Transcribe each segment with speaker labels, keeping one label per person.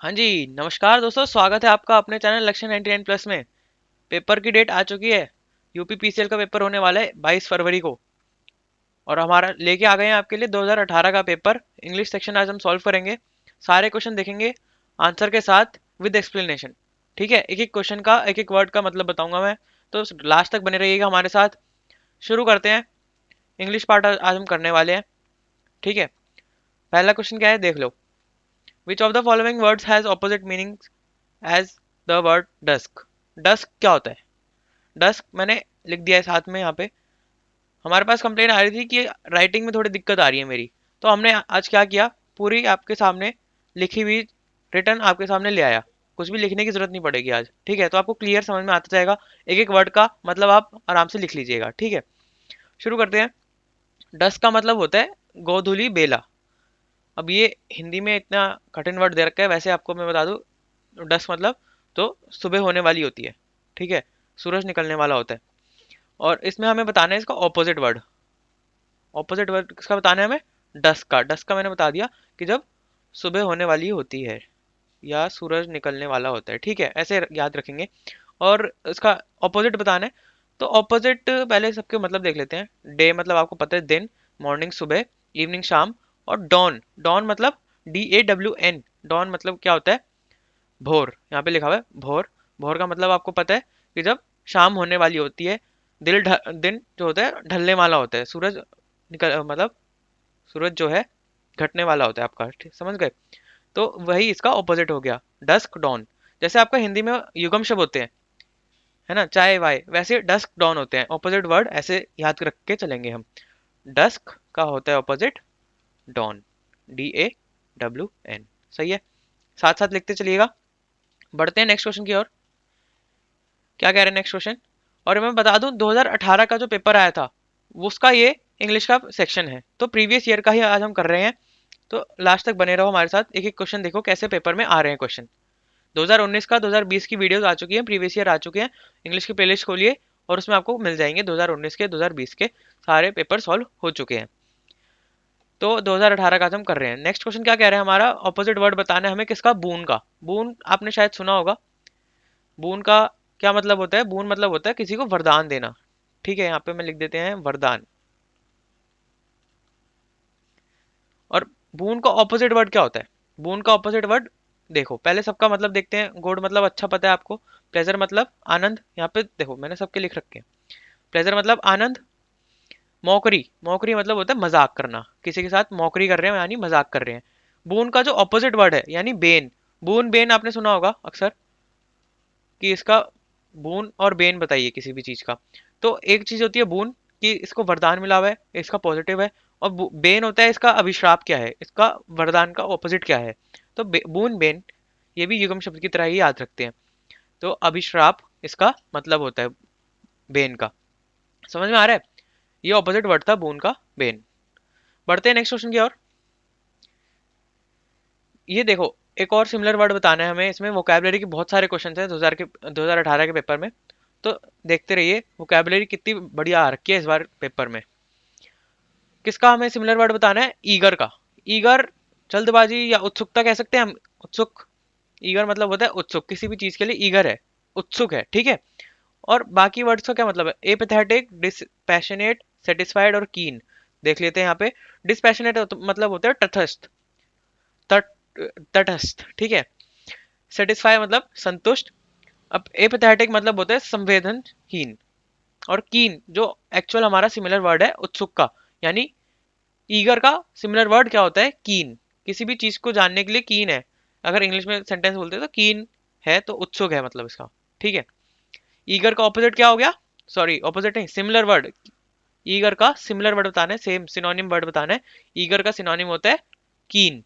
Speaker 1: हाँ जी, नमस्कार दोस्तों, स्वागत है आपका अपने चैनल लक्ष्य 99 प्लस में। पेपर की डेट आ चुकी है। यूपी पीसीएल का पेपर होने वाला है 22 फरवरी को। और हमारा लेके आ गए हैं आपके लिए 2018 का पेपर। इंग्लिश सेक्शन आज हम सॉल्व करेंगे। सारे क्वेश्चन देखेंगे आंसर के साथ विद एक्सप्लेनेशन। ठीक है, एक एक क्वेश्चन का एक एक वर्ड का मतलब बताऊंगा मैं, तो लास्ट तक बने रहिएगा हमारे साथ। शुरू करते हैं। इंग्लिश पार्ट आज हम करने वाले हैं। ठीक है, पहला क्वेश्चन क्या है देख लो। Which of the following words has opposite meaning as the word dusk. Dusk क्या होता है? डस्क मैंने लिख दिया है साथ में यहाँ पे। हमारे पास कंप्लेन आ रही थी कि राइटिंग में थोड़ी दिक्कत आ रही है मेरी, तो हमने आज क्या किया, पूरी आपके सामने लिखी हुई रिटर्न आपके सामने ले आया। कुछ भी लिखने की जरूरत नहीं पड़ेगी आज। ठीक है, तो आपको क्लियर समझ में आता जाएगा। एक एक वर्ड का मतलब आप आराम से लिख लीजिएगा। ठीक है, शुरू करते हैं। डस्क का मतलब होता है गोधूली बेला। अब ये हिंदी में इतना कठिन वर्ड दे रखा है, वैसे आपको मैं बता दूं, डस्क मतलब तो सुबह होने वाली होती है। ठीक है, सूरज निकलने वाला होता है। और इसमें हमें बताना है इसका ऑपोजिट वर्ड। ऑपोजिट वर्ड किसका बताना है हमें? डस्क का। डस्क का मैंने बता दिया कि जब सुबह होने वाली होती है या सूरज निकलने वाला होता है। ठीक है, ऐसे याद रखेंगे। और इसका ऑपोजिट बताना है, तो ऑपोजिट पहले सबके मतलब देख लेते हैं। डे मतलब आपको पता है दिन, मॉर्निंग सुबह, इवनिंग शाम। और डॉन, डॉन मतलब DAWN। डॉन मतलब क्या होता है? भोर। यहाँ पे लिखा हुआ है भोर। भोर का मतलब आपको पता है कि जब शाम होने वाली होती है। दिन जो होता है ढलने वाला होता है। सूरज निकल मतलब सूरज जो है घटने वाला होता है आपका। समझ गए? तो वही इसका ऑपोजिट हो गया, डस्क डॉन। जैसे आपका हिंदी में युगम शब्द होते हैं, है ना, चाय वाय, वैसे डस्क डॉन होते हैं। ऑपोजिट वर्ड ऐसे याद रख के चलेंगे हम। डस्क का होता है ऑपोजिट डॉन, DAWN। सही है, साथ साथ लिखते चलिएगा। बढ़ते हैं नेक्स्ट क्वेश्चन की ओर। क्या कह रहे हैं नेक्स्ट क्वेश्चन? और मैं बता दूं 2018 का जो पेपर आया था उसका ये इंग्लिश का सेक्शन है, तो प्रीवियस ईयर का ही आज हम कर रहे हैं। तो लास्ट तक बने रहो हमारे साथ। एक एक क्वेश्चन देखो कैसे पेपर में आ रहे हैं क्वेश्चन। 2019 का 2020 की वीडियोस आ चुकी हैं, प्रीवियस ईयर आ चुके हैं। इंग्लिश की प्लेलिस्ट खोलिए और उसमें आपको मिल जाएंगे 2019 के 2020 के सारे पेपर सॉल्व हो चुके हैं। तो 2018 का आज हम कर रहे हैं। नेक्स्ट क्वेश्चन क्या कह रहे हैं हमारा? ऑपोजिट वर्ड बताना है हमें किसका? बून का। बून आपने शायद सुना होगा। बून का क्या मतलब होता है? बून मतलब होता है किसी को वरदान देना। ठीक है, यहाँ पे मैं लिख देते हैं वरदान। और बून का ऑपोजिट वर्ड क्या होता है? बून का ऑपोजिट वर्ड देखो, पहले सबका मतलब देखते हैं। गुड मतलब अच्छा पता है आपको। प्लेजर मतलब आनंद। यहाँ पे देखो मैंने सबके लिख रखे हैं। प्लेजर मतलब आनंद। मौकरी, मौकरी मतलब होता है मजाक करना, किसी के साथ मौकरी कर रहे हैं यानी मजाक कर रहे हैं। बून का जो ऑपोजिट वर्ड है यानी बेन। बून बेन आपने सुना होगा अक्सर कि इसका बून और बेन बताइए किसी भी चीज का। तो एक चीज होती है बून, कि इसको वरदान मिला हुआ है, इसका पॉजिटिव है। और बेन होता है इसका अभिश्राप क्या है, इसका वरदान का ऑपोजिट क्या है। तो बून बेन ये भी युगम शब्द की तरह ही याद रखते हैं। तो अभिश्राप इसका मतलब होता है बेन का। समझ में आ रहा है? ये ऑपोजिट वर्ड था बून का, बेन। बढ़ते हैं नेक्स्ट क्वेश्चन की ओर। ये देखो, एक और सिमिलर वर्ड बताना है हमें। इसमें वोकैबुलरी के बहुत सारे क्वेश्चन हैं 2018 के पेपर में। तो देखते रहिए वोकैबुलरी कितनी बढ़िया आ रखी है इस बार पेपर में। किसका हमें सिमिलर वर्ड बताना है? ईगर का। ईगर जल्दबाजी या उत्सुकता कह सकते हैं हम। उत्सुक। ईगर मतलब होता है उत्सुक, किसी भी चीज के लिए ईगर है, उत्सुक है। ठीक है, और बाकी वर्ड्स का क्या मतलब है? एपैथेटिक, डिस्पैशनेट, सेटिस्फाइड और कीन। देख लेते हैं यहाँ पे। डिस्पैशनेट मतलब होता है तटस्थ। तट तटस्थ। ठीक है। सेटिस्फाई मतलब संतुष्ट। अब एपैथेटिक मतलब होता है संवेदनहीन। और कीन जो एक्चुअल हमारा सिमिलर वर्ड है उत्सुक का, यानी ईगर का सिमिलर वर्ड क्या होता है? कीन। किसी भी चीज को जानने के लिए कीन है। अगर इंग्लिश में सेंटेंस बोलते हैं तो कीन है, तो उत्सुक है मतलब इसका। ठीक है, ईगर का ऑपोजिट क्या हो गया? सॉरी ऑपोजिट नहीं, सिमिलर वर्ड। ईगर का सिमिलर वर्ड बताना है, सेम सिनोनिम वर्ड बताना है। ईगर का सिनोनिम होता है कीन।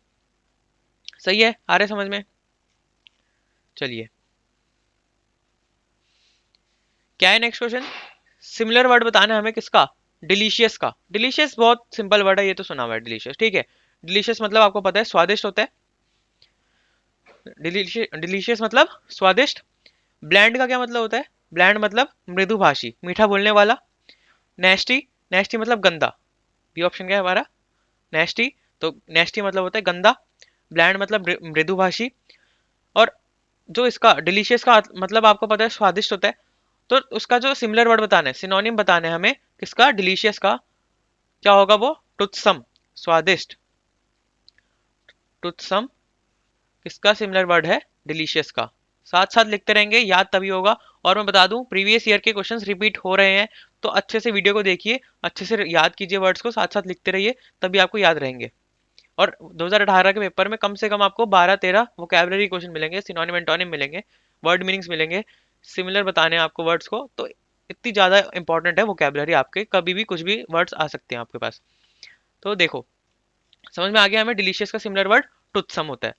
Speaker 1: सही है, आ रहे समझ में? चलिए, क्या है नेक्स्ट क्वेश्चन? सिमिलर वर्ड बताना है हमें किसका? डिलीशियस का। डिलीशियस बहुत सिंपल वर्ड है, ये तो सुना हुआ है डिलीशियस। ठीक है, डिलीशियस मतलब आपको पता है स्वादिष्ट होता है। डिलीशियस मतलब स्वादिष्ट। ब्लैंड का क्या मतलब होता है? ब्लैंड मतलब मृदुभाषी, मीठा बोलने वाला। नेस्टी, नेस्टी मतलब गंदा। बी ऑप्शन क्या है हमारा? नेस्टी। तो नेस्टी मतलब होता है गंदा। ब्लैंड मतलब मृदुभाषी। जो इसका डिलीशियस का मतलब आपको पता है स्वादिष्ट होता है, तो उसका जो सिमिलर वर्ड बताना है, सिनोनिम बताना है हमें किसका, डिलीशियस का, क्या होगा वो, टुत्सम, स्वादिष्ट। टुत्सम किसका सिमिलर वर्ड है, डिलीशियस का। साथ साथ लिखते रहेंगे, याद तभी होगा। और मैं बता दूं, प्रीवियस ईयर के क्वेश्चंस रिपीट हो रहे हैं, तो अच्छे से वीडियो को देखिए, अच्छे से याद कीजिए वर्ड्स को, साथ साथ लिखते रहिए, तभी आपको याद रहेंगे। और 2018 के पेपर में कम से कम आपको 12-13 वोकैबुलरी क्वेश्चन मिलेंगे, सिनोनिम एंटोनिम मिलेंगे, वर्ड मीनिंग्स मिलेंगे, सिमिलर बताने हैं आपको वर्ड्स को। तो इतनी ज्यादा इंपॉर्टेंट है वोकैबुलरी, आपके कभी भी कुछ भी वर्ड्स आ सकते हैं आपके पास। तो देखो, समझ में आ गया हमें डिलीशियस का सिमिलर वर्ड टुत्सम होता है।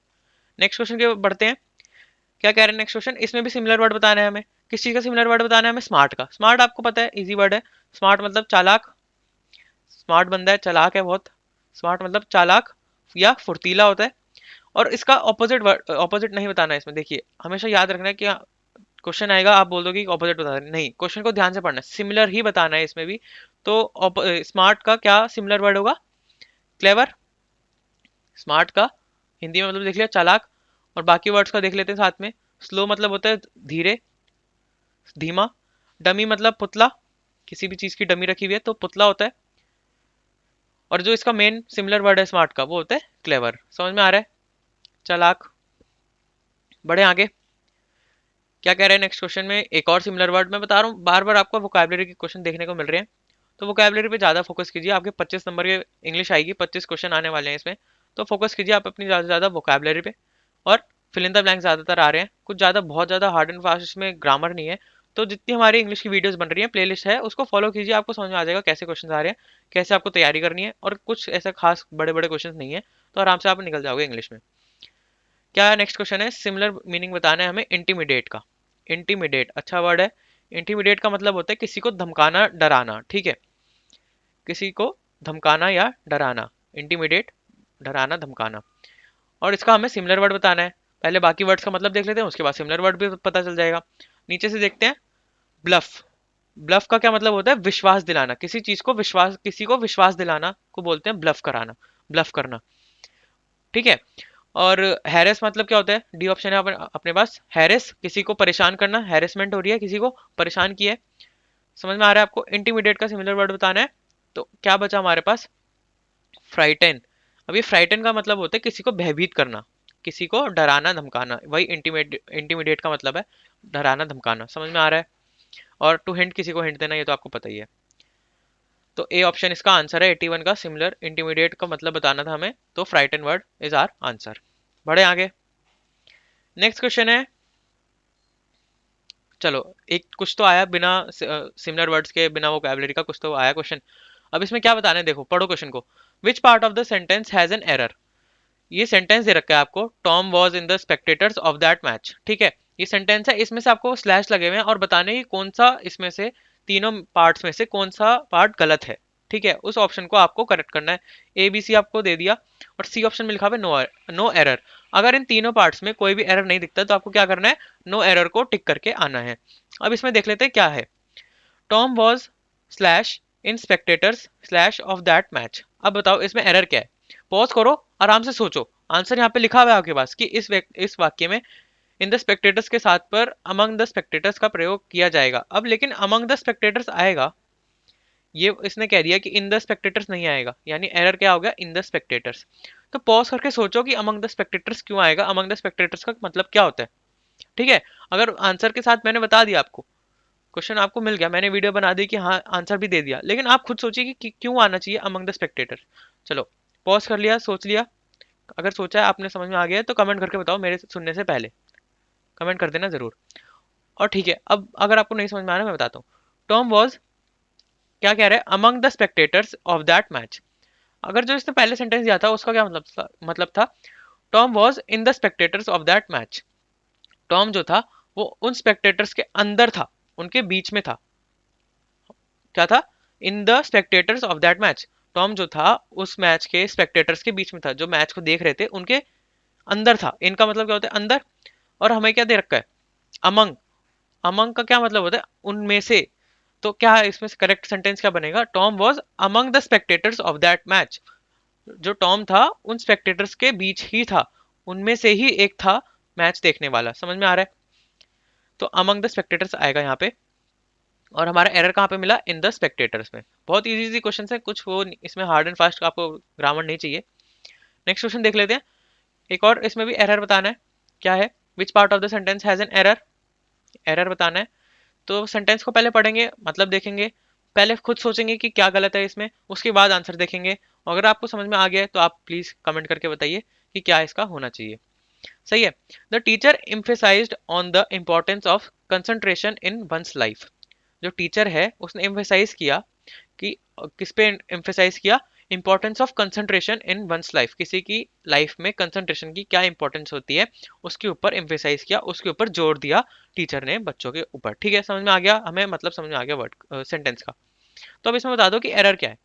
Speaker 1: नेक्स्ट क्वेश्चन के बढ़ते हैं। क्या कह रहे हैं नेक्स्ट क्वेश्चन, इसमें भी सिमिलर वर्ड बताना है हमें। किस चीज का सिमिलर वर्ड बताना है हमें, स्मार्ट का। स्मार्ट आपको पता है इजी वर्ड है, स्मार्ट मतलब चालाक, स्मार्ट बंदा है, चालाक है बहुत, स्मार्ट मतलब चालाक या फुर्तीला होता है। और इसका ऑपोजिट वर्ड, ऑपोजिट नहीं बताना है इसमें, देखिए हमेशा याद रखना है कि क्वेश्चन आएगा आप बोल दोगे कि ऑपोजिट बता रहे, नहीं, क्वेश्चन को ध्यान से पढ़ना है, सिमिलर ही बताना है इसमें भी। तो स्मार्ट का क्या सिमिलर वर्ड होगा, क्लेवर। स्मार्ट का हिंदी में मतलब देख लिया, चालाक। और बाकी वर्ड्स का देख लेते हैं साथ में। स्लो मतलब होता है धीरे, धीमा। डमी मतलब पुतला, किसी भी चीज की डमी रखी हुई है तो पुतला होता है। और जो इसका मेन सिमिलर वर्ड है स्मार्ट का, वो होता है क्लेवर। समझ में आ रहा है, चालाक। बढ़े आगे। क्या कह रहे हैं नेक्स्ट क्वेश्चन में, एक और सिमिलर वर्ड। मैं बता रहा हूँ बार बार आपको वोकैबुलरी के क्वेश्चन देखने को मिल रहे हैं, तो वोकैबुलरी पे ज्यादा फोकस कीजिए। आपके 25 नंबर के इंग्लिश आएगी, 25 क्वेश्चन आने वाले हैं इसमें, तो फोकस कीजिए आप अपनी ज्यादा से ज्यादा वोकैबुलरी पे। और फिल इन द ब्लैंक ज्यादातर आ रहे हैं, कुछ ज्यादा बहुत ज्यादा हार्ड एंड फास्ट इसमें ग्रामर नहीं है। तो जितनी हमारी इंग्लिश की वीडियोस बन रही है, प्लेलिस्ट है, उसको फॉलो कीजिए, आपको समझ में आ जाएगा कैसे क्वेश्चन आ रहे हैं, कैसे आपको तैयारी करनी है। और कुछ ऐसा खास बड़े बड़े क्वेश्चन नहीं है, तो आराम से आप निकल जाओगे इंग्लिश में। क्या नेक्स्ट क्वेश्चन है, सिमिलर मीनिंग बताना है हमें इंटीमिडेट का। इंटीमिडेट अच्छा वर्ड है। इंटीमिडेट का मतलब होता है किसी को धमकाना, डराना, ठीक है, किसी को धमकाना या डराना, इंटीमिडेट, डराना, धमकाना। और इसका हमें सिमिलर वर्ड बताना है। पहले बाकी वर्ड्स का मतलब देख लेते हैं, उसके बाद सिमिलर वर्ड भी पता चल जाएगा। नीचे से देखते हैं, ब्लफ। ब्लफ का क्या मतलब होता है, विश्वास दिलाना, किसी चीज को विश्वास, किसी को विश्वास दिलाना को बोलते हैं ब्लफ कराना, ब्लफ करना, ठीक है। और हैरेस मतलब क्या होता है, डी ऑप्शन है अपने पास, हैरेस किसी को परेशान करना, हैरेसमेंट हो रही है, किसी को परेशान किया है। समझ में आ रहा है आपको, इंटीमिडेट का सिमिलर वर्ड बताना है। तो क्या बचा हमारे पास, फ्राइटन। अब ये फ्राइटन का मतलब होता है किसी को भयभीत करना, किसी को डराना धमकाना, वही इंटीमिडेट का मतलब है, डराना धमकाना। समझ में आ रहा है। और टू हिंट, किसी को हिंट देना, ये तो आपको पता ही है। तो ए ऑप्शन इसका आंसर है, 81 का सिमिलर इंटीमिडेट का मतलब बताना था हमें, तो frighten word is our answer. बढ़े आगे। नेक्स्ट क्वेश्चन है, चलो एक कुछ तो आया बिना सिमिलर वर्ड्स के, बिना वोकैबुलरी का कुछ तो आया क्वेश्चन। अब इसमें क्या बताना है, देखो पढ़ो क्वेश्चन को। Which part of the sentence has an error. ये सेंटेंस दे रखा है आपको, Tom was in the spectators of that match, ठीक है। ये सेंटेंस है, इसमें से आपको स्लैश लगे हुए हैं और बताने की कौन सा इसमें से तीनों पार्ट्स में से कौन सा पार्ट गलत है, ठीक है। उस ऑप्शन को आपको करेक्ट करना है। ए बी सी आपको दे दिया, और सी ऑप्शन में लिखा हुआ नो एरर। अगर इन तीनों पार्ट्स में कोई भी एरर नहीं दिखता, तो आपको क्या करना है, नो एरर को टिक करके आना है। अब इसमें देख लेते हैं क्या है। Tom was slash in spectators slash of that match. अब बताओ इसमें एरर क्या है, पॉज करो, आराम से सोचो। आंसर यहाँ पे लिखा हुआ है आपके पास कि इस वाक्य में इन द स्पेक्टेटर्स के साथ पर अमंग द स्पेक्टेटर्स का प्रयोग किया जाएगा। अब लेकिन अमंग द स्पेक्टेटर्स आएगा, ये इसने कह दिया कि इन द स्पेक्टेटर्स नहीं आएगा, यानी एरर क्या हो गया, इन द स्पेक्टेटर्स। तो पॉज करके सोचो कि अमंग द स्पेक्टेटर्स क्यों आएगा, अमंग द स्पेक्टेटर्स का मतलब क्या होता है, ठीक है। अगर आंसर के साथ मैंने बता दिया आपको, क्वेश्चन आपको मिल गया, मैंने वीडियो बना दी कि हाँ आंसर भी दे दिया, लेकिन आप खुद सोचिए कि क्यों आना चाहिए अमंग द स्पेक्टेटर। चलो पॉज कर लिया, सोच लिया। अगर सोचा है आपने, समझ में आ गया है, तो कमेंट करके बताओ मेरे सुनने से पहले, कमेंट कर देना जरूर। और ठीक है, अब अगर आपको नहीं समझ में आ रहा, मैं बताता हूँ। टॉम वॉज, क्या कह रहे हैं, among the spectators of that match. अगर जो इसने पहले सेंटेंस दिया था उसका क्या मतलब था, Tom was in the spectators of that match. Tom जो था वो उन स्पेक्टेटर्स के अंदर था, उनके बीच में था। क्या था, in the spectators of that match. Tom जो था उस मैच के स्पेक्टेटर्स के बीच में था, जो मैच को देख रहे थे उनके अंदर था। इनका मतलब क्या होता है, अंदर। और हमें क्या दे रखा है, अमंग। अमंग का क्या मतलब होता है, उनमें से। तो क्या है इसमें से करेक्ट सेंटेंस क्या बनेगा, Tom was among the spectators of that match. जो टॉम था उन स्पेक्टेटर्स के बीच ही था, उनमें से ही एक था, मैच देखने वाला, समझ में आ रहा है? तो अमंग द स्पेक्टेटर्स आएगा यहाँ पे, और हमारा एरर कहाँ पे मिला? इन द स्पेक्टेटर्स में। बहुत इजी इजी क्वेश्चन है, कुछ वो इसमें हार्ड एंड फास्ट आपको ग्रामर नहीं चाहिए। नेक्स्ट क्वेश्चन देख लेते हैं। एक और इसमें भी एरर बताना है। क्या है? Which part of the sentence has an error? Error बताना है। तो सेंटेंस को पहले पढ़ेंगे, मतलब देखेंगे, पहले खुद सोचेंगे कि क्या गलत है इसमें, उसके बाद आंसर देखेंगे। अगर आपको समझ में आ गया है तो आप प्लीज कमेंट करके बताइए कि क्या इसका होना चाहिए। सही है। The teacher emphasised on the importance of concentration in one's life. जो टीचर है उसने एम्फेसाइज किया कि किस पे एम्फेसाइज किया? Importance of concentration in one's life. किसी की लाइफ में कंसंट्रेशन की क्या इंपॉर्टेंस होती है उसके ऊपर एम्फेसाइज किया, उसके ऊपर जोर दिया टीचर ने बच्चों के ऊपर। ठीक है, समझ में आ गया हमें, मतलब समझ में आ गया वर्ड सेंटेंस का। तो अब इसमें बता दो कि एरर क्या है।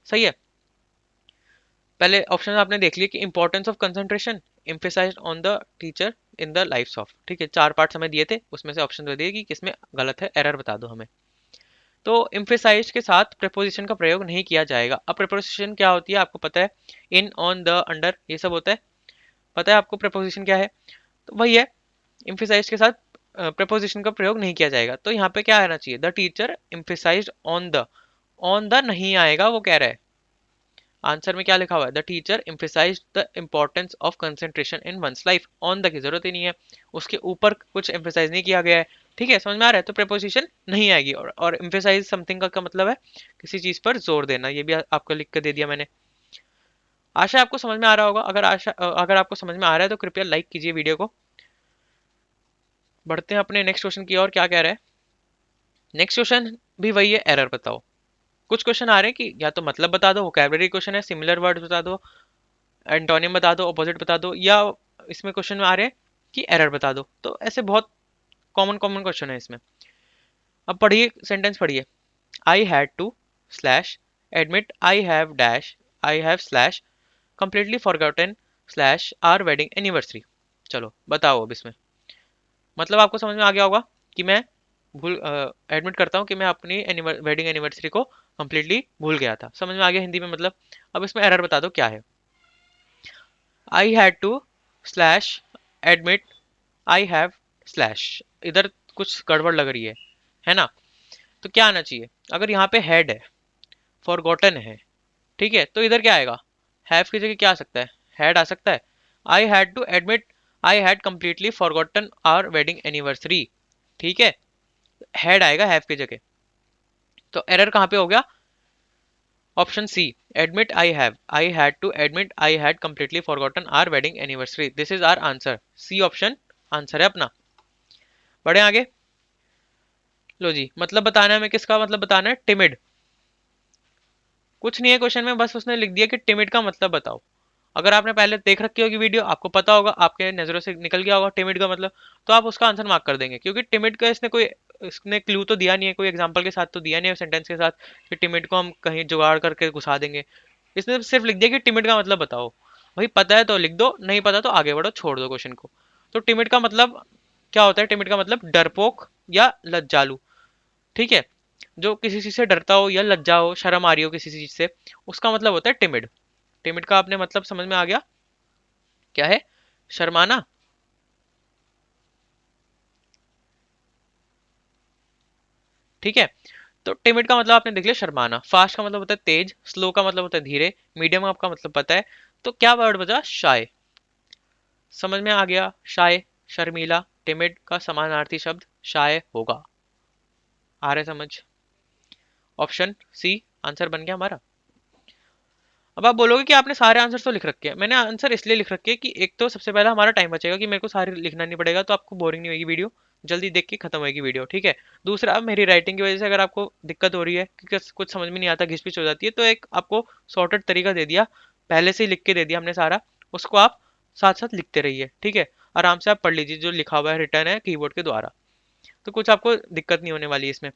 Speaker 1: सही है। पहले ऑप्शन आपने देख लिया कि importance of concentration, emphasise on the teacher in the life of. ठीक है, 4 पार्ट्स हमें दिए थे, उसमें से ऑप्शन दे दिए कि किसमें गलत है, एरर बता दो हमें। तो एम्फेसाइज के साथ प्रेपोजिशन का प्रयोग नहीं किया जाएगा। अब प्रेपोजिशन क्या होती है आपको पता है? इन, ऑन, द, अंडर, ये सब होता है। पता है आपको प्रेपोजिशन क्या है? तो वही है, एम्फेसाइज के साथ प्रेपोजिशन का प्रयोग नहीं किया जाएगा। तो यहाँ पे क्या आना चाहिए? The teacher emphasise on the. On the नहीं आएगा, वो कह रहा है। आंसर में क्या लिखा हुआ है? The teacher emphasise the importance of concentration in one's life. On the की जरूरत ही नहीं है, उसके ऊपर कुछ एम्फेसाइज नहीं किया गया है। ठीक है, समझ में आ रहा है? तो प्रेपोजिशन नहीं आएगी। और एम्फेसाइज समथिंग का मतलब है किसी चीज पर जोर देना। ये भी आपको लिख कर दे दिया मैंने। आशा आपको समझ में आ रहा होगा। अगर आपको समझ में आ रहा है तो कृपया लाइक कीजिए वीडियो को। बढ़ते हैं अपने नेक्स्ट क्वेश्चन की ओर। क्या कह रहा है नेक्स्ट क्वेश्चन? भी वही है, एरर बताओ। कुछ क्वेश्चन आ रहे हैं कि या तो मतलब बता दो, वोकैबुलरी क्वेश्चन है, सिमिलर वर्ड बता दो, एंटोनिम बता दो, ऑपोजिट बता दो, या इसमें क्वेश्चन में आ रहे हैं कि एरर बता दो। तो ऐसे बहुत कॉमन कॉमन क्वेश्चन है इसमें। अब पढ़िए, सेंटेंस पढ़िए। I had to slash admit I have dash I have slash completely forgotten slash our wedding anniversary. चलो बताओ अब इसमें मतलब आपको समझ में आ गया होगा कि मैं भूल एडमिट करता हूँ कि मैं अपनी वेडिंग एनिवर्सरी को कंप्लीटली भूल गया था। समझ में आ गया हिंदी में मतलब। अब इसमें एरर बता दो क्या है। I had to slash admit I have slash, इधर कुछ गड़बड़ लग रही है ना? तो क्या आना चाहिए? अगर यहाँ पे हैड है, फॉरगॉटन है, ठीक है, तो इधर क्या आएगा? हैव की जगह क्या आ सकता है? हैड आ सकता है। I had to admit I had completely forgotten our wedding anniversary. ठीक है, हैड आएगा हैव की जगह। तो एरर कहाँ पे हो गया? Option C, admit I had to admit I had completely forgotten our wedding anniversary. This is our answer. C option answer है अपना। बढ़े आगे। लो जी, मतलब बताना है हमें, किसका मतलब बताना है? टिमिड। कुछ नहीं है क्वेश्चन में, बस उसने लिख दिया कि टिमिड का मतलब बताओ। अगर आपने पहले देख रखी होगी वीडियो, आपको पता होगा, आपके नजरों से निकल गया होगा टिमिड का मतलब, तो आप उसका आंसर मार्क कर देंगे। क्योंकि टिमिड का इसने क्लू तो दिया नहीं है, कोई एग्जांपल के साथ तो दिया नहीं है सेंटेंस के साथ कि टिमिड को हम कहीं जुगाड़ करके घुसा देंगे। इसने सिर्फ लिख दिया कि टिमिड का मतलब बताओ। भाई पता है तो लिख दो, नहीं पता तो आगे बढ़ो, छोड़ दो क्वेश्चन को। तो टिमिड का मतलब क्या होता है? टिमिड का मतलब डरपोक या लज्जालू। ठीक है, जो किसी चीज से डरता हो या लज्जा हो, शर्म आ रही हो किसी चीज से, उसका मतलब होता है टिमिड। टिमिड का आपने मतलब समझ में आ गया? क्या है? शर्माना। ठीक है, तो टिमिड का मतलब आपने देख लिया शर्माना। फास्ट का मतलब होता है तेज, स्लो का मतलब होता है धीरे, मीडियम आपका मतलब पता है। तो क्या वर्ड बचा? शाय। समझ में आ गया? शाय, शर्मीला, टिमिड का समानार्थी शब्द शाय होगा। आ रहे समझ? ऑप्शन सी आंसर बन गया हमारा। अब आप बोलोगे कि आपने सारे आंसर तो लिख रखे हैं। मैंने आंसर इसलिए लिख रखे हैं कि एक तो सबसे पहला हमारा टाइम बचेगा कि मेरे को सारे लिखना नहीं पड़ेगा, तो आपको बोरिंग नहीं होगी वीडियो, जल्दी देख के खत्म होगी वीडियो। ठीक है। दूसरा, मेरी राइटिंग की वजह से अगर आपको दिक्कत हो रही है क्योंकि कुछ समझ में नहीं आता, घिसपिच हो जाती है, तो एक आपको सॉर्टेड तरीका दे दिया, पहले से ही लिख के दे दिया हमने सारा, उसको आप साथ साथ लिखते रहिए। ठीक है, आराम से आप पढ़ लीजिए जो लिखा हुआ है, रिटर्न है कीबोर्ड के द्वारा। तो कुछ आपको दिक्कत नहीं होने वाली इसमें।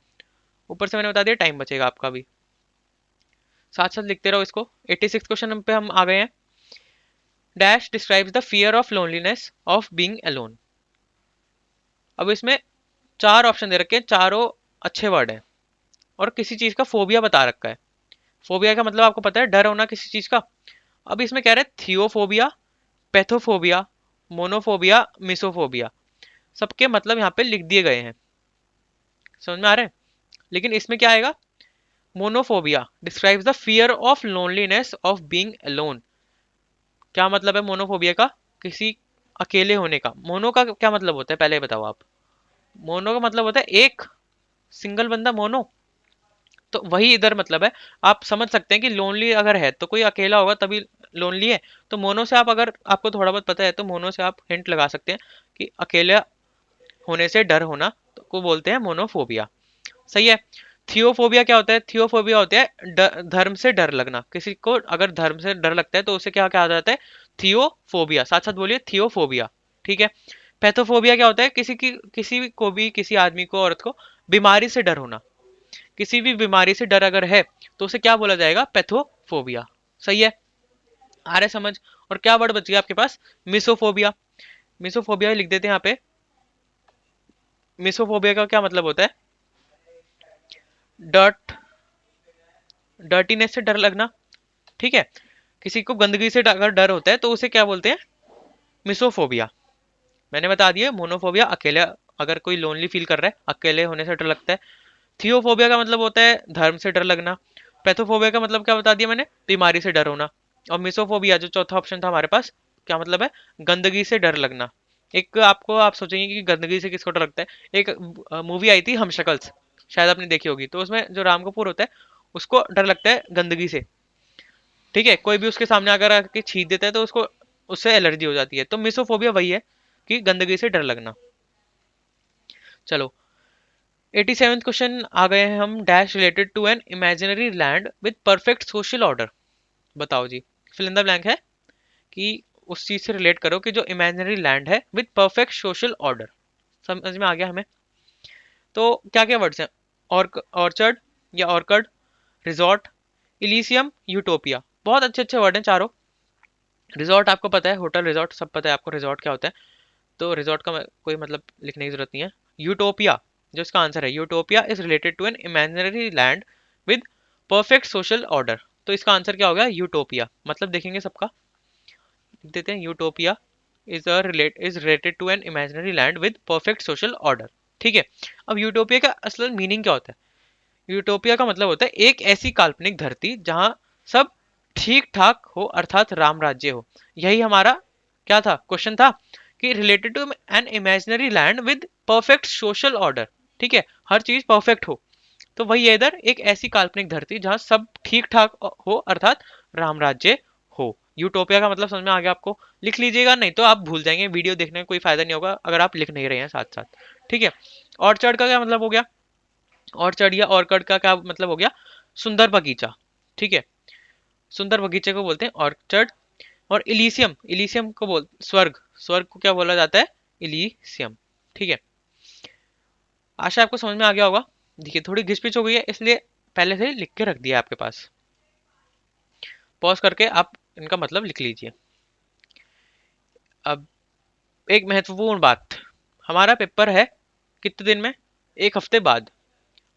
Speaker 1: ऊपर से मैंने बता दिया टाइम बचेगा आपका भी, साथ साथ लिखते रहो इसको। 86 क्वेश्चन पे हम आ गए हैं। Dash describes the fear of loneliness of being alone. अब इसमें 4 ऑप्शन दे रखे हैं, चारों अच्छे वर्ड हैं, और किसी चीज का फोबिया बता रखा है। फोबिया का मतलब आपको पता है, डर होना किसी चीज का। अब इसमें कह रहे हैं थियोफोबिया, पैथोफोबिया, मोनोफोबिया, मिसोफोबिया, सबके मतलब यहाँ पे लिख दिए गए हैं। समझ में आ रहा है? लेकिन इसमें क्या आएगा? Monophobia describes the fear of loneliness of being alone. क्या मतलब है मोनोफोबिया का? किसी अकेले होने का। मोनो का क्या मतलब होता है पहले ये बताओ आप। मोनो का मतलब होता है एक, सिंगल बंदा, मोनो। तो वही इधर मतलब है। आप समझ सकते हैं कि लोनली अगर है तो कोई अकेला होगा तभी लोनली है। तो मोनो से आप, अगर आपको थोड़ा बहुत पता है तो मोनो से आप हिंट लगा सकते हैं कि अकेले होने से डर होना तो को बोलते हैं मोनोफोबिया। सही है। थियोफोबिया क्या होता है? थियोफोबिया होता है धर्म से डर लगना। किसी को अगर धर्म से डर लगता है तो उसे क्या कहा जाता है? थियोफोबिया। साथ साथ बोलिए, थियोफोबिया। ठीक है। पैथोफोबिया क्या होता है? किसी को भी, किसी आदमी को, औरत को बीमारी से डर होना। किसी भी बीमारी से डर अगर है तो उसे क्या बोला जाएगा? पैथोफोबिया। सही है। आ रहा है समझ? और क्या वर्ड बच गया आपके पास? मिसोफोबिया। मिसोफोबिया लिख देते हैं यहाँ पे। मिसोफोबिया का क्या मतलब होता है? डर्ट, डर्टीनेस से डर लगना। ठीक है। किसी को गंदगी से अगर डर होता है तो उसे क्या बोलते हैं? मिसोफोबिया। मैंने बता दिया। मोनोफोबिया अकेले, अगर कोई लोनली फील कर रहा है, अकेले होने से डर लगता है। थियोफोबिया का मतलब होता है धर्म से डर लगना। पैथोफोबिया का मतलब क्या बता दिया मैंने? बीमारी से डर होना। और मिसोफोबिया जो चौथा ऑप्शन था हमारे पास, क्या मतलब है? गंदगी से डर लगना। एक आपको, आप सोचेंगे कि गंदगी से किसको डर लगता है। एक मूवी आई थी हम शक्ल्स, शायद आपने देखी होगी। तो उसमें जो राम कपूर होता है उसको डर लगता है गंदगी से। ठीक है। कोई भी उसके सामने अगर आके छींक देता है तो उसको, उससे एलर्जी हो जाती है। तो मिसोफोबिया वही है कि गंदगी से डर लगना। चलो, 87th क्वेश्चन आ गए हैं हम। Dash related to an imaginary land with perfect social order. बताओ जी। फिल इन द ब्लैंक है कि उस चीज से रिलेट करो कि जो इमेजिनरी लैंड है विद परफेक्ट सोशल ऑर्डर। समझ में आ गया हमें? तो क्या क्या वर्ड्स हैं? ऑर्चर्ड या ऑर्कर्ड, रिजॉर्ट, इलीसियम, यूटोपिया। बहुत अच्छे अच्छे वर्ड हैं चारों। रिजॉर्ट आपको पता है, होटल रिजॉर्ट सब पता है आपको रिजॉर्ट क्या होता है। तो रिजॉर्ट का कोई मतलब लिखने की जरूरत नहीं है। यूटोपिया, जो इसका आंसर है, utopia is related to an imaginary land with perfect social order. तो इसका आंसर क्या होगा? यूटोपिया। मतलब देखेंगे सबका, लिख देते हैं। Utopia is related to an imaginary land with perfect social order. ठीक है। अब यूटोपिया का असल मीनिंग क्या होता है? यूटोपिया का मतलब होता है एक ऐसी काल्पनिक धरती जहां सब ठीक ठाक हो, अर्थात राम राज्य हो। यही हमारा क्या था? क्वेश्चन था कि related to an imaginary land with perfect social order. ठीक है। हर चीज परफेक्ट हो। तो वही है इधर, एक ऐसी काल्पनिक धरती जहां सब ठीक ठाक हो, अर्थात राम राज्य हो। यूटोपिया का मतलब समझ में आ गया आपको? लिख लीजिएगा, नहीं तो आप भूल जाएंगे। वीडियो देखने में कोई फायदा नहीं होगा अगर आप लिख नहीं रहे हैं साथ साथ। ठीक है। ऑर्चर्ड का क्या मतलब हो गया? ऑर्चर्ड या ऑर्कर्ड का क्या मतलब हो गया? सुंदर बगीचा। ठीक है। सुंदर बगीचे को बोलते हैं ऑर्चर्ड। और इलीसियम, इलीसियम को बोल स्वर्ग, स्वर्ग को क्या बोला जाता है? इलीसियम। ठीक है। आशा आपको समझ में आ गया होगा। देखिए थोड़ी घिसपिच हो गई है इसलिए पहले से ही लिख के रख दिया आपके पास। पॉज करके आप इनका मतलब लिख लीजिए। अब एक महत्वपूर्ण बात, हमारा पेपर है कितने दिन में? एक हफ्ते बाद।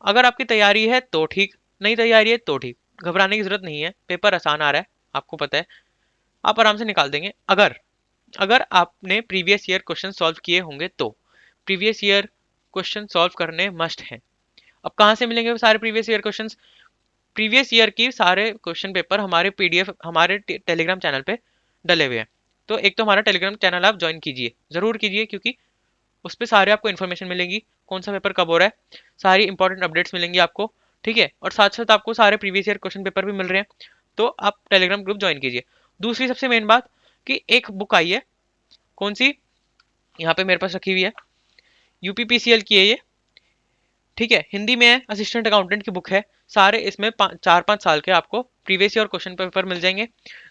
Speaker 1: अगर आपकी तैयारी है तो ठीक, नहीं तैयारी है तो ठीक। घबराने की जरूरत नहीं है, पेपर आसान आ रहा है, आपको पता है, आप आराम से निकाल देंगे। अगर अगर आपने प्रीवियस ईयर क्वेश्चन सॉल्व किए होंगे तो प्रीवियस ईयर क्वेश्चन सॉल्व करने मस्ट हैं। अब कहाँ से मिलेंगे वो सारे previous year questions? Previous year की सारे क्वेश्चन पेपर हमारे पीडीएफ हमारे टेलीग्राम चैनल पे डले हुए हैं। तो एक तो हमारा टेलीग्राम चैनल आप ज्वाइन कीजिए, जरूर कीजिए, क्योंकि उस पर सारे आपको इन्फॉर्मेशन मिलेंगी, कौन सा पेपर कब हो रहा है, सारी इंपॉर्टेंट अपडेट्स मिलेंगी आपको। ठीक है। और साथ साथ आपको सारे प्रीवियस ईयर क्वेश्चन पेपर भी मिल रहे हैं। तो आप टेलीग्राम ग्रुप ज्वाइन कीजिए। दूसरी सबसे मेन बात कि एक बुक आई है, कौन सी? यहाँ पे मेरे पास रखी हुई है, यूपीपीसीएल की है ये। ठीक है। हिंदी में है, असिस्टेंट अकाउंटेंट की बुक है। सारे इसमें 4-5 साल के आपको प्रीवियस ईयर क्वेश्चन पेपर मिल जाएंगे।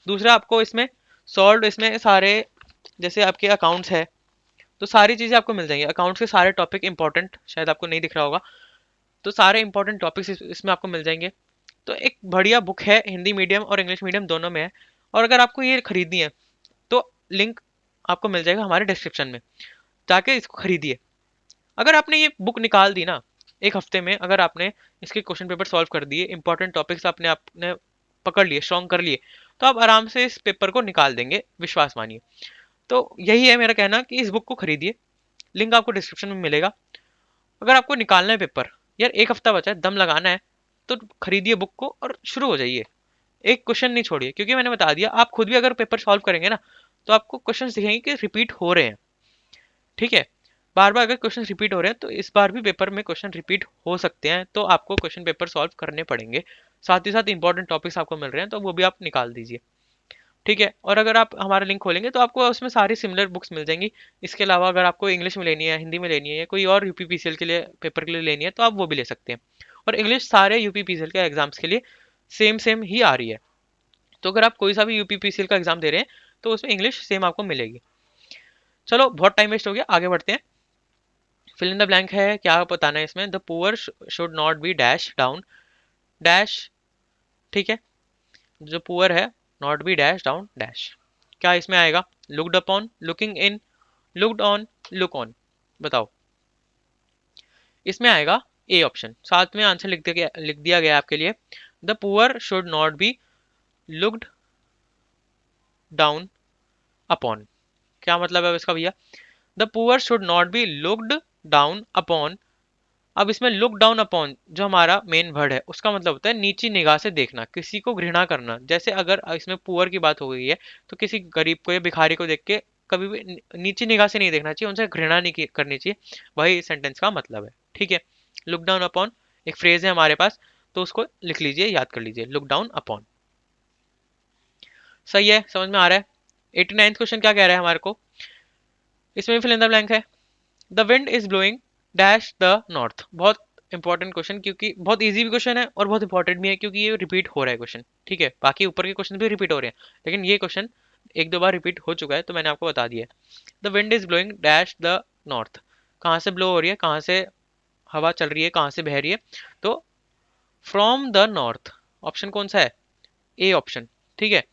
Speaker 1: दूसरा आपको इसमें सॉल्व, इसमें सारे जैसे आपके अकाउंट्स है तो सारी चीजें आपको मिल जाएंगी। अकाउंट्स के सारे टॉपिक इंपॉर्टेंट, शायद आपको नहीं दिख रहा होगा, तो सारे इंपॉर्टेंट टॉपिक्स इसमें आपको मिल जाएंगे। तो एक बढ़िया बुक है, हिंदी मीडियम और इंग्लिश मीडियम दोनों में है। और अगर आपको ये खरीदनी है तो लिंक आपको मिल जाएगा हमारे डिस्क्रिप्शन में, जाके इसको खरीदिए। अगर आपने ये बुक निकाल दी ना एक हफ्ते में, अगर आपने इसके क्वेश्चन पेपर सॉल्व कर दिए, इंपॉर्टेंट टॉपिक्स आपने आपने पकड़ लिए, स्ट्रॉन्ग कर लिए, तो आप आराम से इस पेपर को निकाल देंगे, विश्वास मानिए। तो यही है मेरा कहना कि इस बुक को खरीदिए, लिंक आपको डिस्क्रिप्शन में मिलेगा। अगर आपको निकालना है पेपर, यार एक हफ्ता बचा है, दम लगाना है, तो खरीदिए बुक को और शुरू हो जाइए। एक क्वेश्चन नहीं छोड़िए, क्योंकि मैंने बता दिया, आप खुद भी अगर पेपर सॉल्व करेंगे ना, तो आपको क्वेश्चन दिखेंगे कि रिपीट हो रहे हैं। ठीक है, बार बार अगर क्वेश्चन रिपीट हो रहे हैं तो इस बार भी पेपर में क्वेश्चन रिपीट हो सकते हैं, तो आपको क्वेश्चन पेपर सॉल्व करने पड़ेंगे। साथ ही साथ इंपॉर्टेंट टॉपिक्स आपको मिल रहे हैं, तो वो भी आप निकाल दीजिए। ठीक है, और अगर आप हमारा लिंक खोलेंगे तो आपको उसमें सारी सिमिलर बुक्स मिल जाएंगी। इसके अलावा अगर आपको इंग्लिश में लेनी है, हिंदी में लेनी है, या कोई और यूपीपीसीएल के लिए पेपर के लिए लेनी है, तो आप वो भी ले सकते हैं। और इंग्लिश सारे यूपीपीसीएल के एग्जाम्स के लिए सेम सेम ही आ रही है। तो अगर आप कोई सा भी यूपीपीसीएल का एग्जाम दे रहे हैं तो उसमें इंग्लिश सेम आपको मिलेगी। चलो, बहुत टाइम वेस्ट हो गया, आगे बढ़ते हैं। फिल इन द ब्लैंक है, क्या बताना है इसमें? The poor should not be dash down dash. ठीक है, जो पुअर है, not be dash down dash, क्या इसमें आएगा? Looked upon, looking in, looked on, look on. बताओ, इसमें आएगा ए ऑप्शन। साथ में आंसर लिख दिया गया आपके लिए। The poor should not be looked down upon, क्या मतलब है इसका भैया? The poor should not be looked down upon. अब इसमें लुक डाउन अपॉन जो हमारा मेन वर्ड है, उसका मतलब होता है नीची निगाह से देखना, किसी को घृणा करना। जैसे अगर इसमें पुअर की बात हो गई है, तो किसी गरीब को या भिखारी को देख के कभी भी नीची निगाह से नहीं देखना चाहिए, उनसे घृणा नहीं करनी चाहिए। वही इस सेंटेंस का मतलब है। ठीक है, लुक डाउन अपॉन एक फ्रेज है हमारे पास, तो उसको लिख लीजिए, याद कर लीजिए, लुक डाउन अपॉन। सही है, समझ में आ रहा है? 89th क्वेश्चन क्या कह रहा है हमारे को? इसमें फिल इन द ब्लैंक है। The wind is blowing dash the north. बहुत इंपॉर्टेंट क्वेश्चन, क्योंकि बहुत इजी भी क्वेश्चन है और बहुत इंपॉर्टेंट भी है, क्योंकि ये रिपीट हो रहा है क्वेश्चन। ठीक है, बाकी ऊपर के क्वेश्चन भी रिपीट हो रहे हैं, लेकिन ये क्वेश्चन एक दो बार रिपीट हो चुका है, तो मैंने आपको बता दिया है। The wind is blowing dash the north, कहाँ से ब्लो हो रही है, कहाँ से हवा चल रही है, कहाँ से बह रही है? तो फ्रॉम द नॉर्थ। ऑप्शन कौन सा है? A option. ठीक है,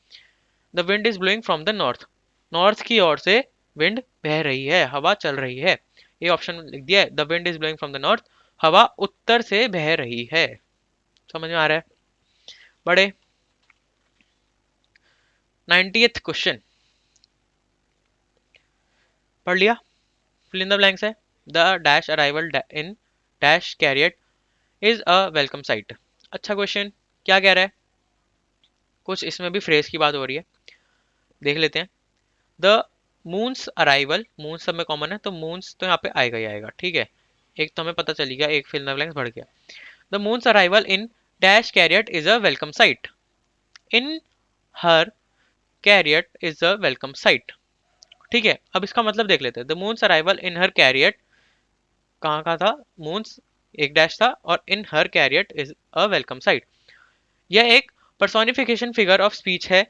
Speaker 1: the wind is blowing from the north, north की ओर से विंड बह रही है, हवा चल रही है। ये ऑप्शन लिख दिया है, the wind is blowing from the north, हवा उत्तर से बह रही है। समझ में आ रहा है? बड़े 90th क्वेश्चन पढ़ लिया? फिल इन द ब्लैंक्स है। The dash arrival in dash chariot is a welcome site. अच्छा क्वेश्चन, क्या कह रहा है? कुछ इसमें भी फ्रेज की बात हो रही है, देख लेते हैं। द मून्स अराइवल, मून सब में कॉमन है, तो मून्स तो यहाँ पे आएगा ही आएगा। ठीक है, एक तो हमें पता चली गया, एक फिल इन द ब्लैंक्स बढ़ गया। The moon's arrival in dash chariot is a welcome sight, in her chariot is a welcome sight. ठीक है, अब इसका मतलब देख लेते हैं। The moon's arrival in her chariot, कहाँ का था? मून्स एक डैश था, और in her chariot is a welcome sight. यह एक पर्सोनिफिकेशन फिगर ऑफ स्पीच है,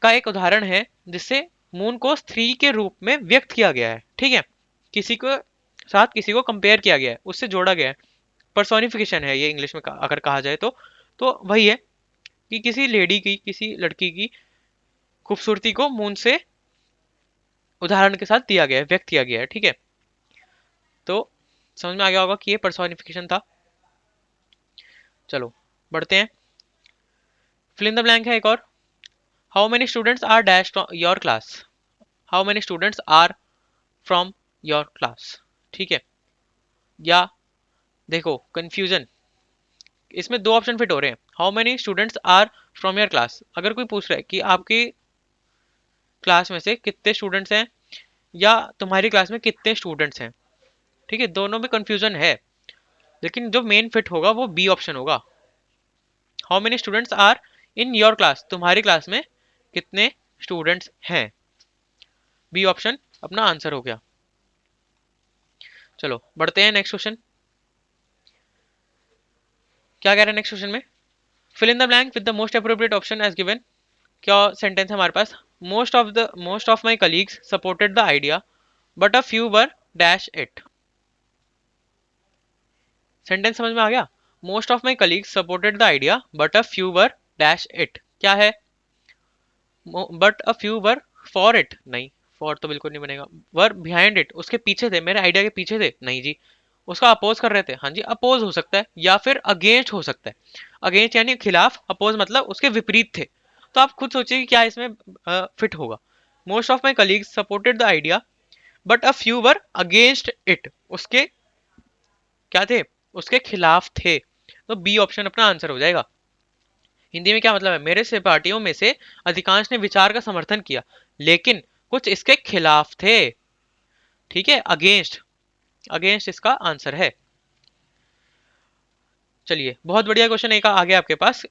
Speaker 1: का एक उदाहरण है, जिससे मून को स्त्री के रूप में व्यक्त किया गया है। ठीक है, किसी को साथ किसी को कंपेयर किया गया है, उससे जोड़ा गया है। पर्सोनिफिकेशन है ये इंग्लिश में अगर कहा जाए तो वही है कि किसी लेडी की, किसी लड़की की खूबसूरती को मून से उदाहरण के साथ दिया गया है, व्यक्त किया गया है। ठीक है, तो समझ में आ गया होगा कि ये पर्सोनिफिकेशन था। चलो बढ़ते हैं। फिल इन द ब्लैंक है एक और। How many students are dash your class, how many students are from your class. ठीक है, या देखो कंफ्यूजन, इसमें दो ऑप्शन फिट हो रहे हैं। How many students are from your class, अगर कोई पूछ रहा है कि आपकी क्लास में से कितने स्टूडेंट्स हैं, या तुम्हारी क्लास में कितने स्टूडेंट्स हैं। ठीक है, दोनों में कंफ्यूजन है, लेकिन जो मेन फिट होगा वो बी ऑप्शन होगा। How many students are in your class, तुम्हारी क्लास में कितने स्टूडेंट्स हैं। बी ऑप्शन अपना आंसर हो गया। चलो बढ़ते हैं नेक्स्ट क्वेश्चन। क्या कह रहे हैं नेक्स्ट क्वेश्चन में? Fill in the blank with the most appropriate option as given. क्या सेंटेंस है हमारे पास? Most of my colleagues supported the idea but a few were dash it. Sentence समझ में आ गया? Most of my colleagues supported the idea but a few were dash it, क्या है? But a few were for it, नहीं, for तो बिल्कुल नहीं बनेगा। वर बिहाइंड इट, उसके पीछे थे, मेरे आइडिया के पीछे थे, नहीं जी। उसका अपोज कर रहे थे, हाँ जी, अपोज हो सकता है, या फिर अगेंस्ट हो सकता है। अगेंस्ट यानी खिलाफ, अपोज मतलब उसके विपरीत थे। तो आप खुद सोचिए कि क्या इसमें फिट होगा। Most of my colleagues supported the idea but a few were against it. उसके क्या थे, उसके खिलाफ थे। तो बी ऑप्शन अपना आंसर हो जाएगा। हिंदी में क्या मतलब है, मेरे सहपाठियों में से अधिकांश ने विचार का समर्थन किया लेकिन कुछ इसके खिलाफ थे। ठीक है, अगेंस्ट, अगेंस्ट इसका आंसर है। चलिए, बहुत बढ़िया क्वेश्चन एक आ गया आपके पास।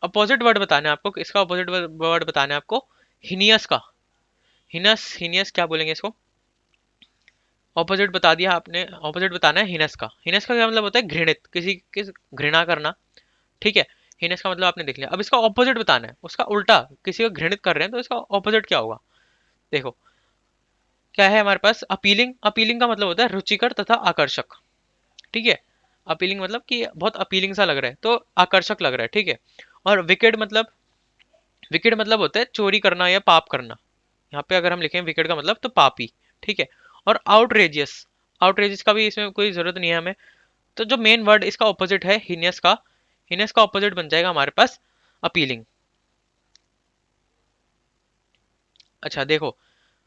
Speaker 1: अपोजिट वर्ड बताना है आपको, इसका अपोजिट वर्ड बताना है आपको, हिनियस का। हिनस, हिनियस क्या बोलेंगे इसको, ऑपोजिट बता दिया आपने, ऑपोजिट बताना है हिनस का। हिनस का क्या मतलब होता है, घृणित, किसी की घृणा करना। ठीक है, हिनस का मतलब आपने देख लिया। अब इसका ऑपोजिट बताना है, उसका उल्टा, किसी को घृणित कर रहे हैं तो इसका ऑपोजिट क्या होगा। देखो क्या है हमारे पास, अपीलिंग। अपीलिंग का मतलब होता है रुचिकर तथा आकर्षक। ठीक है, अपीलिंग मतलब कि बहुत अपीलिंग सा लग रहा है, तो आकर्षक लग रहा है। ठीक है, और विकेड मतलब, विकेड मतलब होता है चोरी करना या पाप करना। यहाँ पे अगर हम लिखें विकेड का मतलब तो पापी। ठीक है, और आउटरेजियस, आउटरेजियस का भी इसमें कोई जरूरत नहीं है हमें। तो जो मेन वर्ड इसका ऑपोजिट है हिनियस का, हिनियस का ऑपोजिट बन जाएगा हमारे पास अपीलिंग। अच्छा देखो,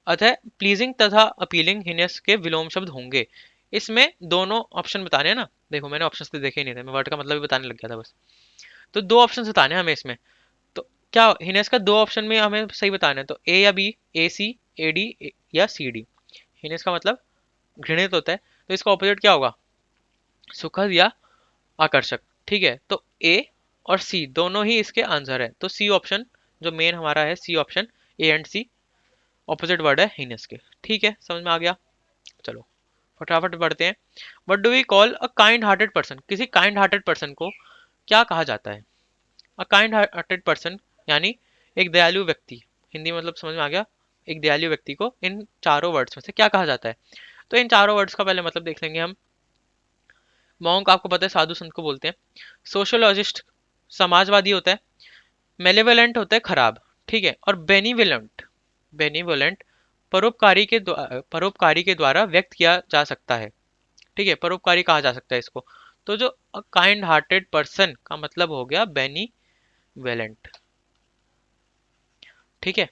Speaker 1: अतः प्लीजिंग तथा अपीलिंग हिनियस के विलोम शब्द होंगे। इसमें दोनों ऑप्शन बताने हैं ना। देखो मैंने ऑप्शंस तो देखे ही नहीं थे, मैं वर्ड का मतलब भी बताने लग गया था बस। तो दो ऑप्शन बताने हैं हमें इसमें। तो क्या हिनेस का दो ऑप्शन में हमें सही बताना है, तो ए या B, A C, A D या सी डी। हिनेस का मतलब घृणित होता है, तो इसका ऑपोजिट क्या होगा, सुखद या आकर्षक। ठीक है, तो ए और सी दोनों ही इसके आंसर है। तो सी ऑप्शन जो मेन हमारा है, C option, A and C opposite word है हिनेस के। ठीक है, समझ में आ गया। चलो फटाफट बढ़ते हैं। What do we call a kind hearted person, किसी काइंड हार्टेड पर्सन को क्या कहा जाता है। अ काइंड हार्टेड पर्सन यानी एक दयालु व्यक्ति। हिंदी मतलब समझ में आ गया, एक दयालु व्यक्ति को इन चारों वर्ड्स में से क्या कहा जाता है। तो इन चारों वर्ड्स का पहले मतलब देख लेंगे हम। मॉन्क आपको पता है साधु संत को बोलते हैं। सोशोलॉजिस्ट समाजवादी होता है। मेलेवोलेंट होता है खराब। ठीक है, और बेनिवोलेंट, बेनिवोलेंट परोपकारी के द्वारा व्यक्त किया जा सकता है। ठीक है, परोपकारी कहा जा सकता है इसको। तो जो काइंड हार्टेड पर्सन का मतलब हो गया बेनीवेलेंट। ठीक है,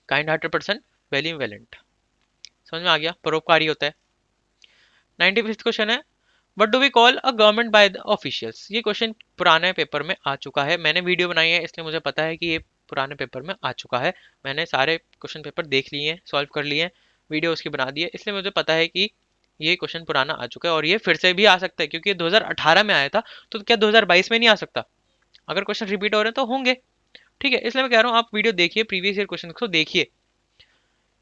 Speaker 1: काइंड हार्टेड पर्सन बेनिवोलेंट, समझ में आ गया, परोपकारी होता है। 95th क्वेश्चन है, what do we call a government by the officials. ये क्वेश्चन पुराने पेपर में आ चुका है, मैंने वीडियो बनाई है इसलिए मुझे पता है कि ये पुराने पेपर में आ चुका है। मैंने सारे क्वेश्चन पेपर देख लिए हैं, सॉल्व कर लिए हैं, वीडियो उसकी बना दी है, इसलिए मुझे पता है कि ये क्वेश्चन पुराना आ चुका है और ये फिर से भी आ सकता है क्योंकि ये 2018 में आया था। तो क्या 2022 में नहीं आ सकता, अगर क्वेश्चन रिपीट हो रहे हैं तो होंगे। ठीक है, इसलिए मैं कह रहा हूँ आप वीडियो देखिए, प्रीवियस ईयर क्वेश्चन को देखिए।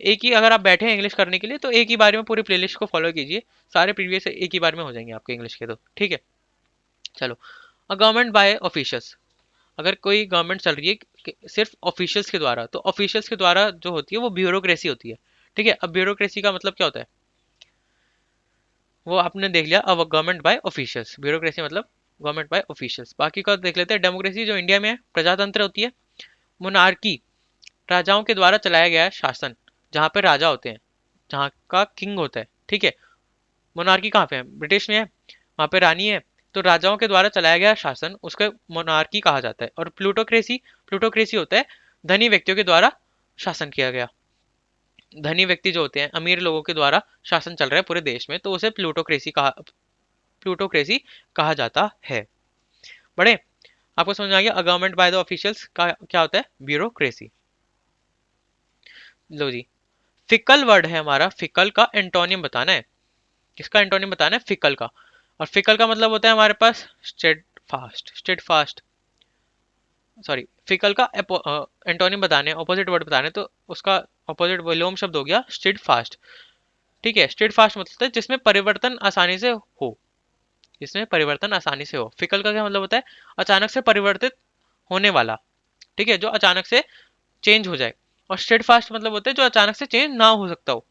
Speaker 1: एक ही, अगर आप बैठे हैं इंग्लिश करने के लिए तो एक ही बार में पूरी प्लेलिस्ट को फॉलो कीजिए, सारे प्रीवियस एक ही बार में हो जाएंगे आपके इंग्लिश के। तो ठीक है, चलो। अ गवर्नमेंट बाय ऑफिशियल्स, अगर कोई गवर्नमेंट चल रही है सिर्फ ऑफिशियल्स के द्वारा, तो ऑफिशियल्स के द्वारा जो होती है वो ब्यूरोक्रेसी होती है। ठीक है, अब ब्यूरोक्रेसी का मतलब क्या होता है वो आपने देख लिया। अब गवर्नमेंट बाय ऑफिशियल्स, ब्यूरोक्रेसी मतलब गवर्नमेंट बाय ऑफिशियल्स। बाकी का देख लेते हैं। डेमोक्रेसी जो इंडिया में है, प्रजातंत्र होती है। मोनार्की, राजाओं के द्वारा चलाया गया शासन, जहाँ पे राजा होते हैं, जहाँ का किंग होता है। ठीक है, मोनार्की कहाँ पे है, ब्रिटिश में है, वहाँ पे रानी है। तो राजाओं के द्वारा चलाया गया शासन उसको मोनार्की कहा जाता है। और प्लूटोक्रेसी, प्लूटोक्रेसी होता है धनी व्यक्तियों के द्वारा शासन किया गया। धनी व्यक्ति जो होते हैं, अमीर लोगों के द्वारा शासन चल रहा है पूरे देश में, तो उसे प्लूटोक्रेसी कहा जाता है। बड़े आपको समझ में आ गया गवर्नमेंट बाय द ऑफिशियल्स का क्या होता है, ब्यूरोक्रेसी। लो जी, फिकल वर्ड है हमारा, फिकल का एंटोनियम बताना है। किसका एंटोनिम बताना है, फिकल का। और फिकल का मतलब होता है हमारे पास steadfast, steadfast, sorry, fickle का एंटोनिम बताने, ऑपोजिट वर्ड बताने, तो उसका ऑपोजिट विलोम शब्द हो गया स्टेड फास्ट। ठीक है, स्टेड फास्ट मतलब है जिसमें परिवर्तन आसानी से हो, जिसमें परिवर्तन आसानी से हो। फिकल का क्या मतलब होता है, अचानक से परिवर्तित होने वाला। ठीक है, जो अचानक से चेंज हो जाए। और स्टेड फास्ट मतलब होता है जो अचानक से चेंज ना हो सकता हो।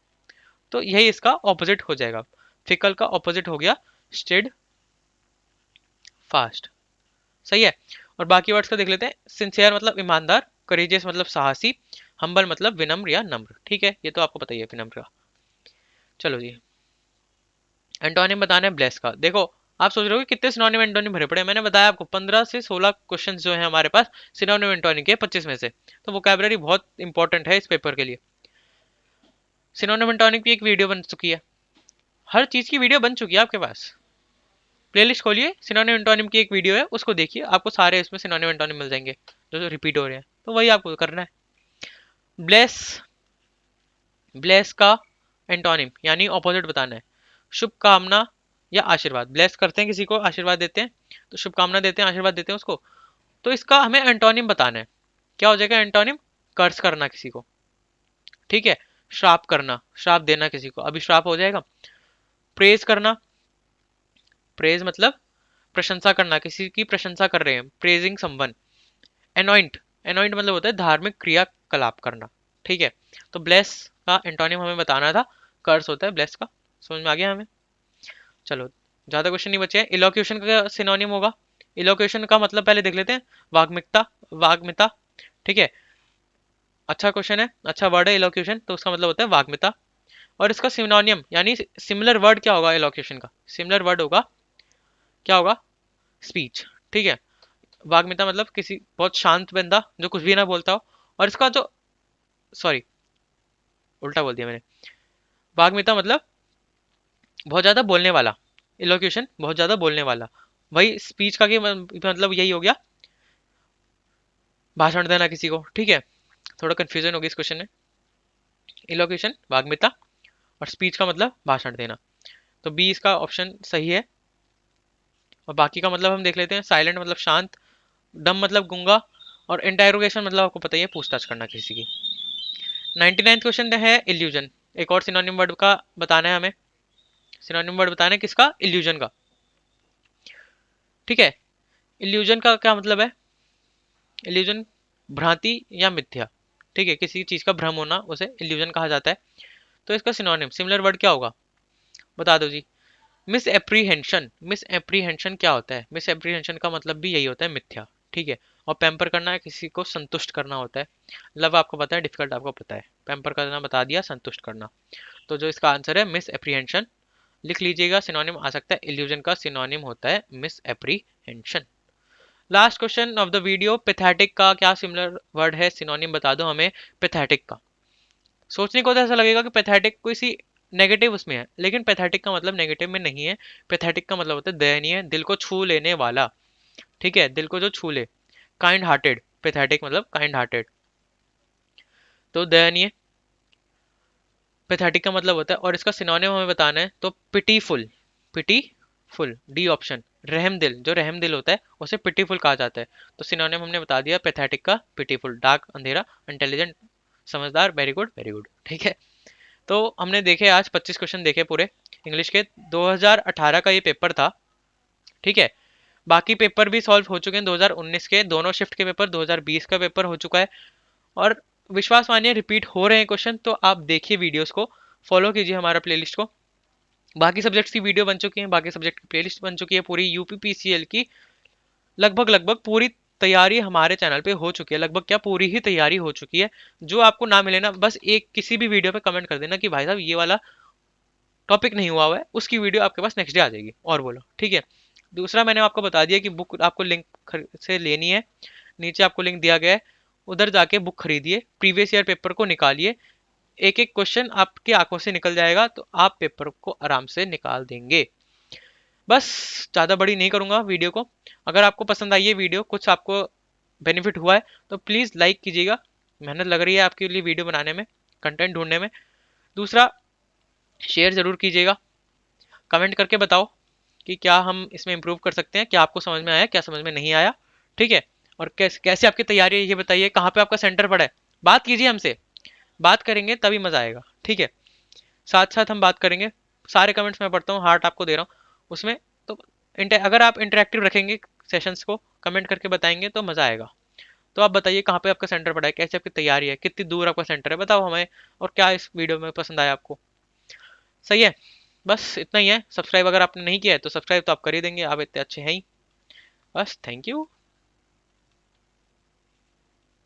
Speaker 1: तो यही इसका ऑपोजिट हो जाएगा। फिकल का ऑपोजिट हो गया स्टेड फास्ट। सही है। और बाकी वर्ड्स को देख लेते हैं। सिंसियर मतलब ईमानदार, करेजियस मतलब साहसी, हम्बल मतलब विनम्र या नम्र। ठीक है, ये तो आपको पता ही है विनम्र का। चलो जी, एंटोनिम बताना है ब्लेस का। देखो आप सोच रहे हो कि कितने सिनोनिम एंटोनिम भरे पड़े हैं। मैंने बताया आपको 15 से 16 क्वेश्चन जो है हमारे पास सिनोनिम एंटोनिम के 25 में से। तो वोकैबुलरी बहुत इंपॉर्टेंट है इस पेपर के लिए। सिनोनिम एंटोनिम की एक वीडियो बन चुकी है, हर चीज की वीडियो बन चुकी है आपके पास। प्लेलिस्ट खोलिए, सिनोनिम एंटोनिम की एक वीडियो है, उसको देखिए, आपको सारे इसमें सिनोनिम एंटोनिम मिल जाएंगे जो रिपीट हो रहे हैं। तो वही आपको करना है। ब्लेस, ब्लेस का एंटोनिम यानी ऑपोजिट बताना है। शुभकामना या आशीर्वाद। ब्लेस करते हैं किसी को, आशीर्वाद देते हैं, तो शुभकामना देते हैं, आशीर्वाद देते हैं उसको। तो इसका हमें एंटोनिम बताना है। क्या हो जाएगा एंटोनिम? कर्स करना किसी को, ठीक है। श्राप करना, श्राप देना किसी को, अभी श्राप हो जाएगा। प्रेज करना, प्रेज मतलब प्रशंसा करना, किसी की प्रशंसा कर रहे हैं, प्रेजिंग समवन। एनॉइंट, एनॉइंट मतलब होता है धार्मिक क्रियाकलाप करना, ठीक है। तो ब्लेस का एंटोनिम हमें बताना था, कर्स होता है ब्लेस का। समझ में आ गया हमें? चलो, ज्यादा क्वेश्चन नहीं बचे हैं। इलोक्यूशन का सिनोनिम होगा, इलोक्यूशन का मतलब पहले देख लेते हैं, वाग्मिकता, वाग्मिता, ठीक है। अच्छा क्वेश्चन है, अच्छा वर्ड है इलोक्यूशन, तो उसका मतलब होता है वाग्मिता। और इसका सिनोनियम यानी सिमिलर वर्ड क्या होगा इलोक्यूशन का? सिमिलर वर्ड होगा, क्या होगा? स्पीच, ठीक है। वाग्मिता मतलब किसी बहुत शांत बंदा जो कुछ भी ना बोलता हो। और इसका जो, सॉरी उल्टा बोल दिया मैंने। वाग्मिता मतलब बहुत ज्यादा बोलने वाला, इलोक्यूशन बहुत ज्यादा बोलने वाला। वही स्पीच का मतलब यही हो गया, भाषण देना किसी को, ठीक है। थोड़ा कंफ्यूजन होगी इस क्वेश्चन में। इलोक्यूशन वाग्मिता, और स्पीच का मतलब भाषण देना। तो बी इसका ऑप्शन सही है। और बाकी का मतलब हम देख लेते हैं। साइलेंट मतलब शांत, डम मतलब गूंगा, और इंटेरोगेशन मतलब आपको पता ही है, पूछताछ करना किसी की। 99 क्वेश्चन है इल्यूजन। एक और सिनोनिम वर्ड का बताना है हमें, सिनोनिम वर्ड बताना है किसका? इल्यूजन का, ठीक है। इल्यूजन का क्या मतलब है? इल्यूजन भ्रांति या मिथ्या, ठीक है, किसी चीज का भ्रम होना उसे इल्यूजन कहा जाता है। तो इसका सिनोनिम सिमिलर वर्ड क्या होगा, बता दो जी। मिस एप्रीहेंशन, मिस एप्रीहेंशन क्या होता है? मिस एप्रीहेंशन का मतलब भी यही होता है, मिथ्या, ठीक है। और पैम्पर करना है, किसी को संतुष्ट करना होता है। लव आपको पता है, डिफिकल्ट आपको पता है, पैम्पर करना बता दिया, संतुष्ट करना। तो जो इसका आंसर है मिस एप्रीहेंशन, लिख लीजिएगा। सिनोनिम आ सकता है, इल्यूजन का सिनोनिम होता है miss apprehension. Last question of the video, pathetic का क्या सिमिलर वर्ड है, सिनोनिम बता दो हमें पैथेटिक का। सोचने को तो ऐसा लगेगा कि पैथेटिक कोई सी नेगेटिव उसमें है, लेकिन पैथेटिक का मतलब नेगेटिव में नहीं है। पैथेटिक का मतलब होता है दयनीय, दिल को छू लेने वाला, ठीक है, दिल को जो छू ले। काइंड हार्टेड, पैथेटिक मतलब काइंड हार्टेड, तो दयनीय पैथेटिक का मतलब होता है। और इसका सिनोनिम हमें बताना है, तो पिटीफुल, पिटीफुल डी ऑप्शन। रहम दिल, जो रहम दिल होता है उसे पिटीफुल कहा जाता है। तो सिनोनिम हमने बता दिया पैथेटिक का, पिटीफुल। डार्क अंधेरा, इंटेलिजेंट समझदार, वेरी गुड वेरी गुड, ठीक है। तो हमने देखे आज 25 क्वेश्चन देखे पूरे इंग्लिश के। 2018 का ये पेपर था, ठीक है। बाकी पेपर भी सॉल्व हो चुके हैं 2019 के, दोनों शिफ्ट के पेपर, 2020 का पेपर हो चुका है। और विश्वास मानिए रिपीट हो रहे हैं क्वेश्चन, तो आप देखिए वीडियोस को, फॉलो कीजिए हमारा प्लेलिस्ट को। बाकी सब्जेक्ट्स की वीडियो बन चुकी है, बाकी सब्जेक्ट की प्लेलिस्ट बन चुकी है पूरी। यूपीपीसीएल की लगभग लगभग पूरी तैयारी हमारे चैनल पे हो चुकी है, लगभग क्या पूरी ही तैयारी हो चुकी है। जो आपको ना मिले ना, बस एक किसी भी वीडियो पे कमेंट कर देना कि भाई साहब ये वाला टॉपिक नहीं हुआ है, उसकी वीडियो आपके पास नेक्स्ट डे आ जाएगी, और बोलो, ठीक है। दूसरा मैंने आपको बता दिया कि बुक आपको लिंक से लेनी है, नीचे आपको लिंक दिया गया है, उधर जाके बुक खरीदिए, प्रीवियस ईयर पेपर को निकालिए। एक एक क्वेश्चन आपकी आंखों से निकल जाएगा, तो आप पेपर को आराम से निकाल देंगे। बस, ज़्यादा बड़ी नहीं करूंगा वीडियो को। अगर आपको पसंद आई है वीडियो, कुछ आपको बेनिफिट हुआ है, तो प्लीज़ लाइक कीजिएगा। मेहनत लग रही है आपके लिए वीडियो बनाने में, कंटेंट ढूंढने में। दूसरा, शेयर ज़रूर कीजिएगा, कमेंट करके बताओ कि क्या हम इसमें इम्प्रूव कर सकते हैं, क्या आपको समझ में आया, क्या समझ में नहीं आया, ठीक है। और कैसे कैसे आपकी तैयारी है ये बताइए, कहाँ पे आपका सेंटर पड़ा है। बात कीजिए हमसे, बात करेंगे तभी मज़ा आएगा, ठीक है। साथ साथ हम बात करेंगे। सारे कमेंट्स मैं पढ़ता हूँ, हार्ट आपको दे रहा हूँ उसमें। तो अगर आप इंटरेक्टिव रखेंगे सेशंस को, कमेंट करके बताएंगे तो मज़ा आएगा। तो आप बताइए कहाँ पे आपका सेंटर पड़ा है, कैसे आपकी तैयारी है, कितनी दूर आपका सेंटर है, बताओ हमें। और क्या इस वीडियो में पसंद आया आपको, सही है। बस इतना ही है। सब्सक्राइब अगर आपने नहीं किया है तो सब्सक्राइब तो आप कर ही देंगे, आप इतने अच्छे हैं ही। बस, थैंक यू।